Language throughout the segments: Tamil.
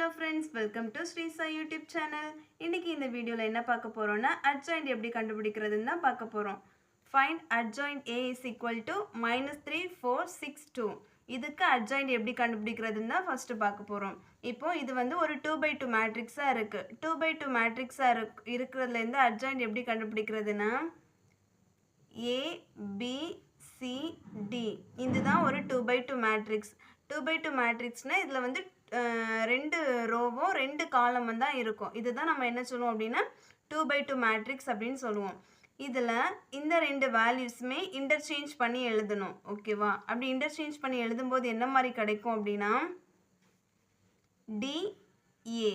Hello friends, welcome to Sri Sai YouTube channel. இன்னைக்கு இந்த வீடியோல என்ன பார்க்க போறோம்னா adjoint எப்படி கண்டுபிடிக்கிறதுன்னு தான் பார்க்க போறோம். Find adjoint A is equal to -3 4 6 2. இதுக்கு adjoint எப்படி கண்டுபிடிக்கிறதுன்னு தான் ஃபர்ஸ்ட் பார்க்க போறோம். இப்போ இது வந்து ஒரு 2/2 மேட்ரிக்ஸா இருக்கு. 2/2 மேட்ரிக்ஸா இருக்குறதுல இருந்து adjoint எப்படி கண்டுபிடிக்கிறதுனா A B C D. இதுதான் ஒரு 2/2 மேட்ரிக்ஸ். 2/2 மேட்ரிக்ஸ்னா இதுல வந்து ரெண்டு ரோவும் ரெண்டு காலமும் தான் இருக்கும். இதுதான் நம்ம என்ன சொல்லுவோம் அப்படின்னா 2/2 மேட்ரிக்ஸ் அப்படின்னு சொல்லுவோம். இதுல இந்த ரெண்டு வேல்யூஸ்மே இன்டர்சேஞ்ச் பண்ணி எழுதணும். ஓகேவா? அப்படி இன்டர்சேஞ்ச் பண்ணி எழுதும்போது என்ன மாதிரி கிடைக்கும் அப்படின்னா DA.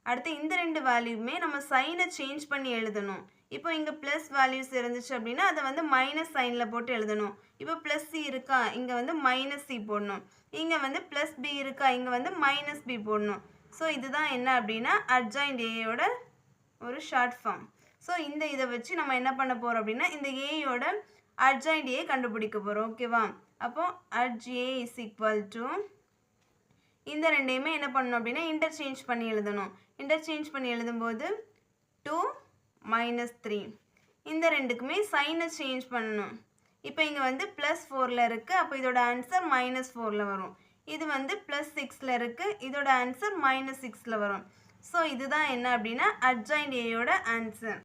அடுத்து இந்த ரெண்டு வேல்யூமே நம்ம சைனை சேஞ்ச் பண்ணி எழுதணும். இப்போ இங்க பிளஸ் வேல்யூஸ் இருந்துச்சு அப்படின்னா அதை வந்து மைனஸ் சைன்ல போட்டு எழுதணும். இப்போ பிளஸ் சி இருக்கா, இங்க வந்து மைனஸ் சி போடணும். இங்க வந்து பிளஸ் பி இருக்கா, இங்க வந்து மைனஸ் பி போடணும். ஸோ இதுதான் என்ன அப்படின்னா adjoint ஏயோட ஒரு ஷார்ட் ஃபார்ம். ஸோ இந்த இதை வச்சு நம்ம என்ன பண்ண போறோம் அப்படின்னா இந்த ஏயோட adjoint ஏ கண்டுபிடிக்க போறோம். ஓகேவா? அப்போ adj is equal to இந்த ரெண்டையுமே என்ன பண்ணணும் அப்படின்னா இன்டர்சேஞ்ச் பண்ணி எழுதணும். இன்டர்சேஞ்ச் பண்ணி எழுதும்போது 2 -3. இந்த ரெண்டுக்குமே சைனை சேஞ்ச் பண்ணணும். இப்போ இங்க வந்து +4ல இருக்கு. அப்போ இதோட ஆன்சர் -4ல வரும். இது வந்து +6ல இருக்கு. இதோட ஆன்சர் -6ல வரும். ஸோ இதுதான் என்ன அப்படின்னா adjoint ஏயோட ஆன்சர்.